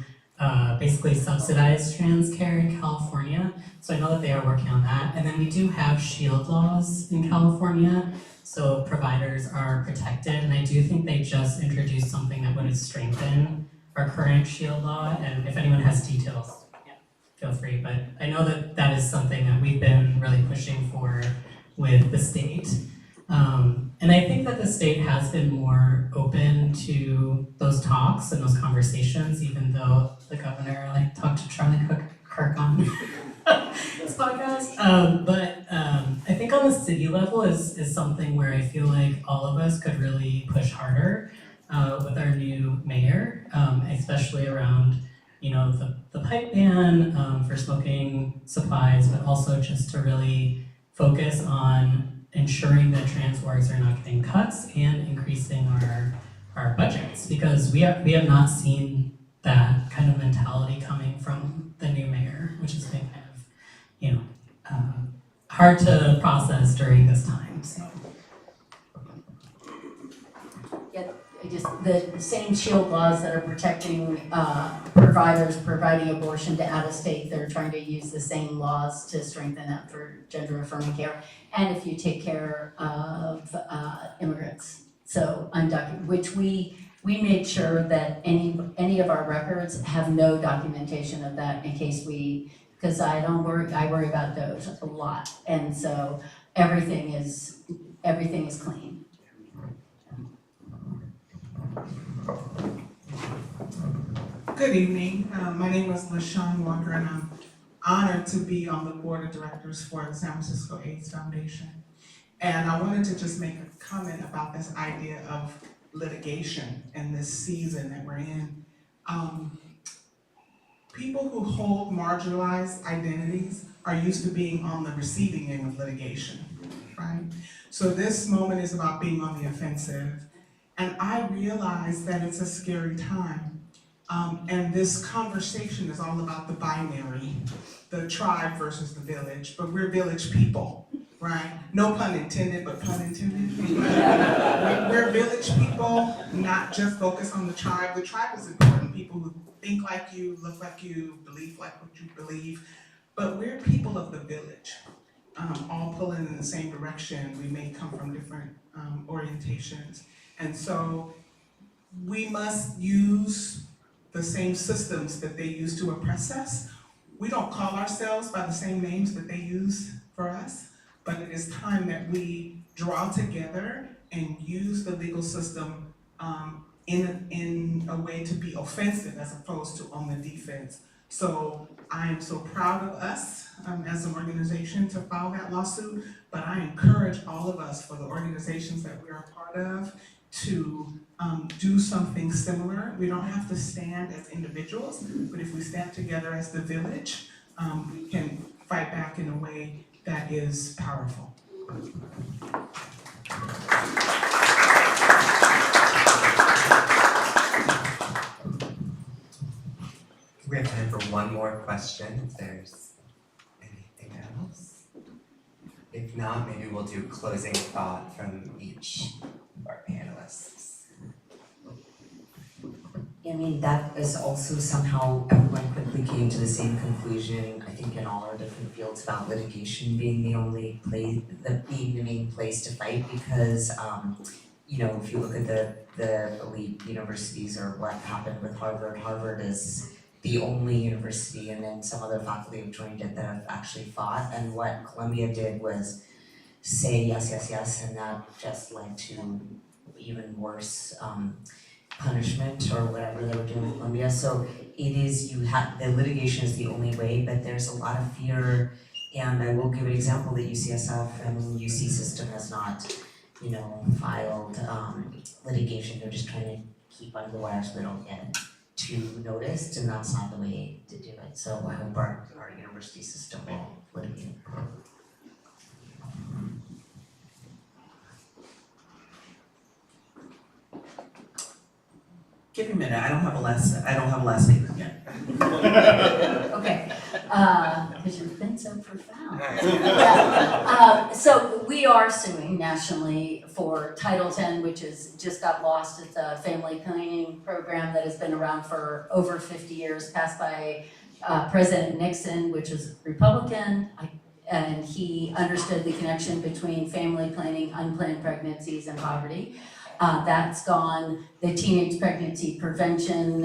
basically subsidize trans care in California. So I know that they are working on that. And then we do have shield laws in California, so providers are protected. And I do think they just introduced something that would strengthen our current shield law. And if anyone has details, feel free. But I know that that is something that we've been really pushing for with the state. And I think that the state has been more open to those talks and those conversations, even though the governor talked to Charlie Kirk on this podcast. But I think on the city level is something where I feel like all of us could really push harder with our new mayor, especially around the pipe ban for smoking supplies, but also just to really focus on ensuring that trans orgs are not getting cuts and increasing our budgets, because we have not seen that kind of mentality coming from the new mayor, which has been kind of hard to process during this time. So Just the same shield laws that are protecting providers providing abortion to out of state, they're trying to use the same laws to strengthen that for gender affirming care. And if you take care of immigrants, so undocumented, which we made sure that any of our records have no documentation of that in case because I worry about those a lot, and so everything is clean. Good evening. My name is LaShawn Walker, and honored to be on the board of directors for the San Francisco AIDS Foundation. And I wanted to just make a comment about this idea of litigation in this season that we're in. People who hold marginalized identities are used to being on the receiving end of litigation, right? So this moment is about being on the offensive. And I realize that it's a scary time. And this conversation is all about the binary, the tribe versus the village, but we're village people, right? No pun intended, but pun intended. We're village people, not just focused on the tribe. The tribe is important, people who think like you, look like you, believe like what you believe, but we're people of the village, all pulling in the same direction. We may come from different orientations. And so we must use the same systems that they use to oppress us. We don't call ourselves by the same names that they use for us, but it is time that we draw together and use the legal system in a way to be offensive as opposed to on the defense. So I am so proud of us as an organization to file that lawsuit, but I encourage all of us, for the organizations that we are a part of, to do something similar. We don't have to stand as individuals, but if we stand together as the village, we can fight back in a way that is powerful. We have time for one more question, if there's anything else. If not, maybe we'll do closing thought from each of our panelists. I mean, that is also somehow everyone quickly came to the same conclusion, I think in all our different fields, about litigation being the only place, being the main place to fight, because you know, if you look at the elite universities or what happened with Harvard, Harvard is the only university, and then some other faculty have joined it that have actually fought, and what Columbia did was say yes, yes, yes, and that just led to even worse punishment or whatever they were doing with Columbia. So it is, the litigation is the only way, but there's a lot of fear, and I will give an example that UCSF and UC system has not, you know, filed litigation. They're just trying to keep under the wire so they don't get too noticed, and that's not the way to do it. So I hope our university system will litigate. Give me a minute, I don't have a last statement yet. Okay, because you've been so profound. Yeah. So we are suing nationally for Title X, which is just got lost. It's a family planning program that has been around for over 50 years, passed by President Nixon, which was Republican, and he understood the connection between family planning, unplanned pregnancies, and poverty. That's gone. The teenage pregnancy prevention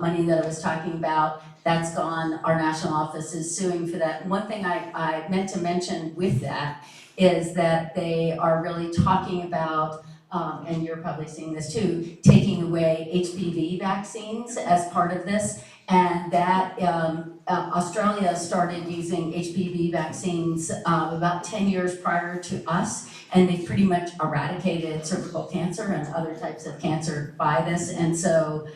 money that I was talking about, that's gone. Our national office is suing for that. One thing I meant to mention with that is that they are really talking about, and you're probably seeing this too, taking away HPV vaccines as part of this. And that Australia started using HPV vaccines about 10 years prior to us. And they pretty much eradicated cervical cancer and other types of cancer by this. And so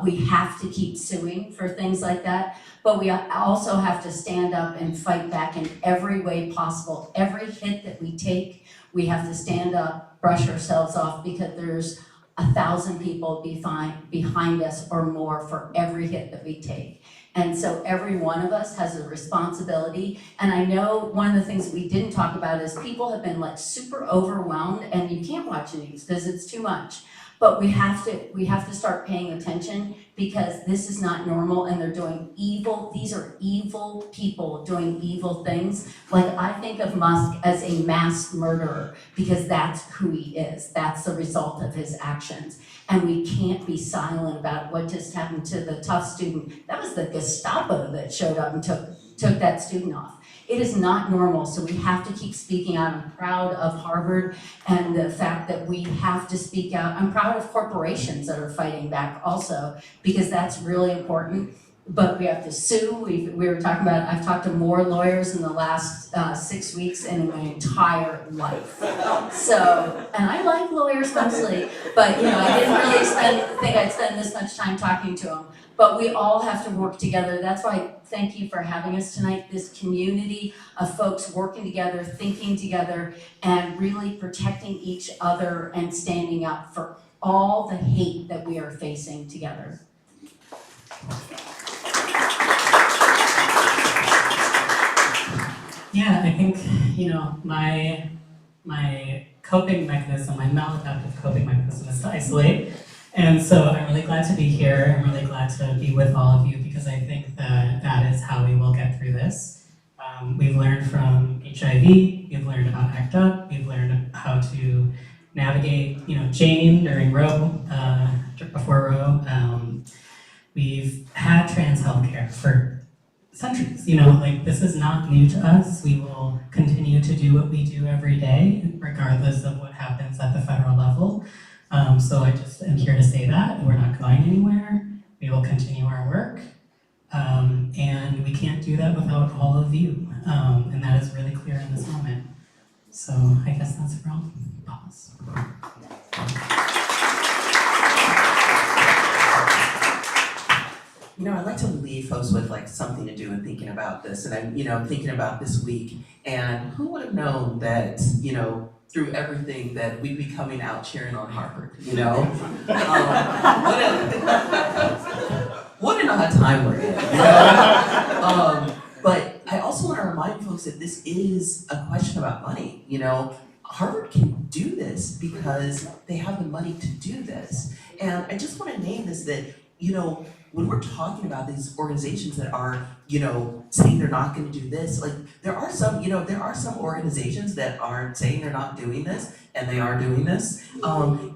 we have to keep suing for things like that. But we also have to stand up and fight back in every way possible. Every hit that we take, we have to stand up, brush ourselves off, because there's 1,000 people behind us or more for every hit that we take. And so every one of us has a responsibility. And I know one of the things that we didn't talk about is people have been like super overwhelmed, and you can't watch the news because it's too much. But we have to start paying attention, because this is not normal, and they're doing evil. These are evil people doing evil things. Like, I think of Musk as a mass murderer, because that's who he is. That's the result of his actions. And we can't be silent about what just happened to the tough student. That was the Gestapo that showed up and took that student off. It is not normal, so we have to keep speaking out. I'm proud of Harvard and the fact that we have to speak out. I'm proud of corporations that are fighting back also, because that's really important. but we have to sue. We were talking about, I've talked to more lawyers in the last 6 weeks than in my entire life. So, and I like lawyers mostly, but I didn't really think I'd spend this much time talking to them. But we all have to work together. That's why thank you for having us tonight, this community of folks working together, thinking together, and really protecting each other and standing up for all the hate that we are facing together. Yeah, I think, my coping mechanism, my maladaptive coping mechanism is to isolate. And so I'm really glad to be here. I'm really glad to be with all of you because I think that is how we will get through this. We've learned from HIV, we've learned about ACT UP, we've learned how to navigate, Jane during Roe, before Roe. We've had trans healthcare for centuries, this is not new to us. We will continue to do what we do every day, regardless of what happens at the federal level. So I just am here to say that we're not going anywhere. We will continue our work. And we can't do that without all of you. And that is really clear in this moment. So I guess that's where I'll pause. I'd like to leave folks with something to do in thinking about this. And I'm thinking about this week, and who would have known that, through everything that we'd be coming out cheering on Harvard, what an odd time we're in, But I also want to remind folks that this is a question about money, Harvard can do this because they have the money to do this. And I just want to name this, that, when we're talking about these organizations that are, saying they're not going to do this, there are some organizations that are saying they're not doing this, and they are doing this, and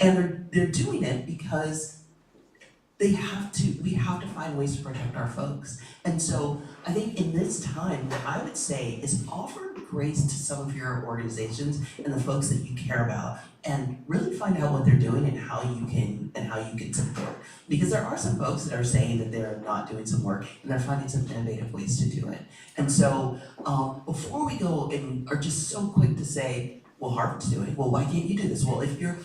they're doing it because we have to find ways to protect our folks. And so I think in this time, what I would say is offer grace to some of your organizations and the folks that you care about, and really find out what they're doing and how you can support. Because there are some folks that are saying that they're not doing some work, and they're finding some innovative ways to do it. And so before we go and are just so quick to say, well, Harvard's doing it, well, why can't you do this? Well, if you're,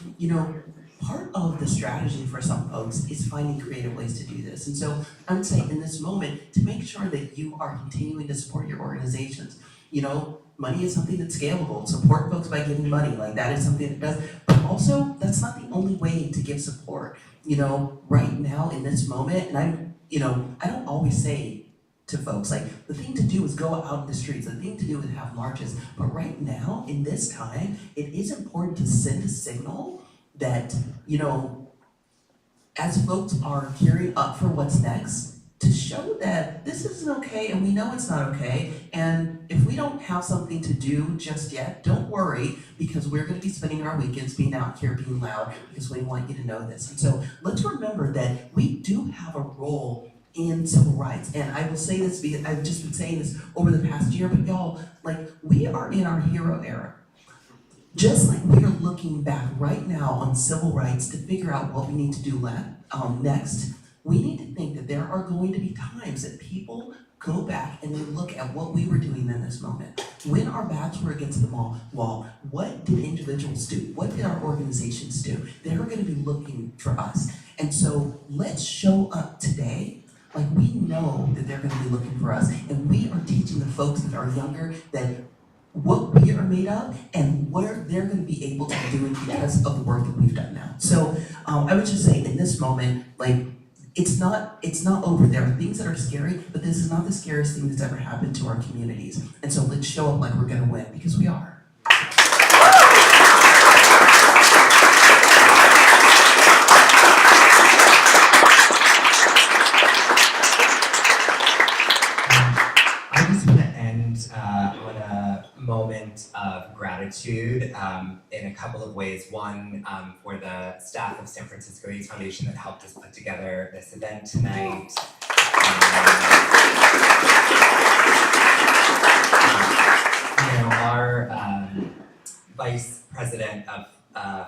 part of the strategy for some folks is finding creative ways to do this. And so I would say in this moment, to make sure that you are continuing to support your organizations, money is something that's scalable. Support folks by giving money, that is something that does. But also, that's not the only way to give support. Right now in this moment, and I don't always say to folks, the thing to do is go out in the streets, the thing to do is have marches. But right now, in this time, it is important to send a signal that, as folks are gearing up for what's next, to show that this isn't okay and we know it's not okay. And if we don't have something to do just yet, don't worry, because we're going to be spending our weekends being out here being loud, because we want you to know this. And so let's remember that we do have a role in civil rights. And I will say this because I've just been saying this over the past year, but y'all, we are in our hero era. Just like we are looking back right now on civil rights to figure out what we need to do next, we need to think that there are going to be times that people go back and they look at what we were doing in this moment. When our backs were against the wall, what did individuals do? What did our organizations do? They're going to be looking for us. And so let's show up today like we know that they're going to be looking for us. And we are teaching the folks that are younger that what we are made of and what they're going to be able to do because of the work that we've done now. So I would just say in this moment, it's not over. There are things that are scary, but this is not the scariest thing that's ever happened to our communities. And so let's show up like we're going to win, because we are. I just want to end on a moment of gratitude in a couple of ways. One, for the staff of San Francisco AIDS Foundation that helped us put together this event tonight. Our vice president of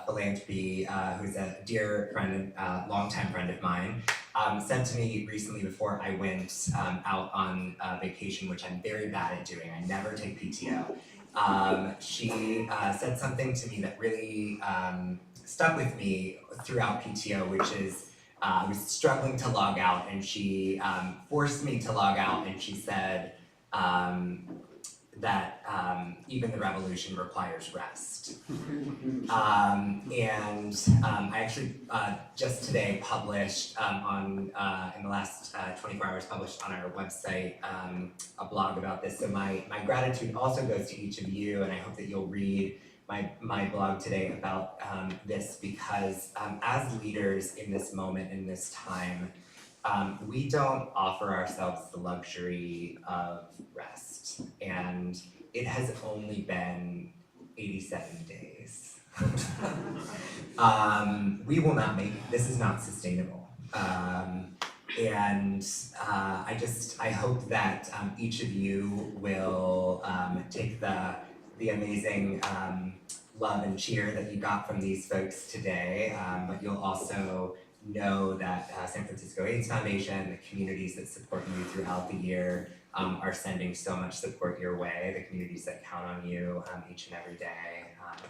philanthropy, who's a dear friend and longtime friend of mine, said to me recently before I went out on vacation, which I'm very bad at doing. I never take PTO. She said something to me that really stuck with me throughout PTO, which is I was struggling to log out, and she forced me to log out, and she said that even the revolution requires rest. I actually just today published in the last 24 hours published on our website a blog about this. So my gratitude also goes to each of you, and I hope that you'll read my blog today about this, because as leaders in this moment, in this time, we don't offer ourselves the luxury of rest, and it has only been 87 days. We will not make it. This is not sustainable. I hope that each of you will take the amazing love and cheer that you got from these folks today, but you'll also know that San Francisco AIDS Foundation, the communities that support you throughout the year, are sending so much support your way, the communities that count on you each and every day.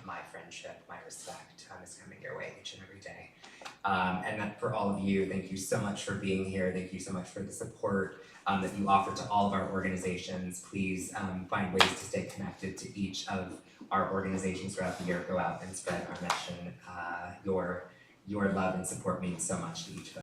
My friendship, my respect is coming your way each and every day. And that for all of you, thank you so much for being here. Thank you so much for the support that you offer to all of our organizations. Please find ways to stay connected to each of our organizations throughout the year. Go out and spread our mission. Your love and support means so much to each of us.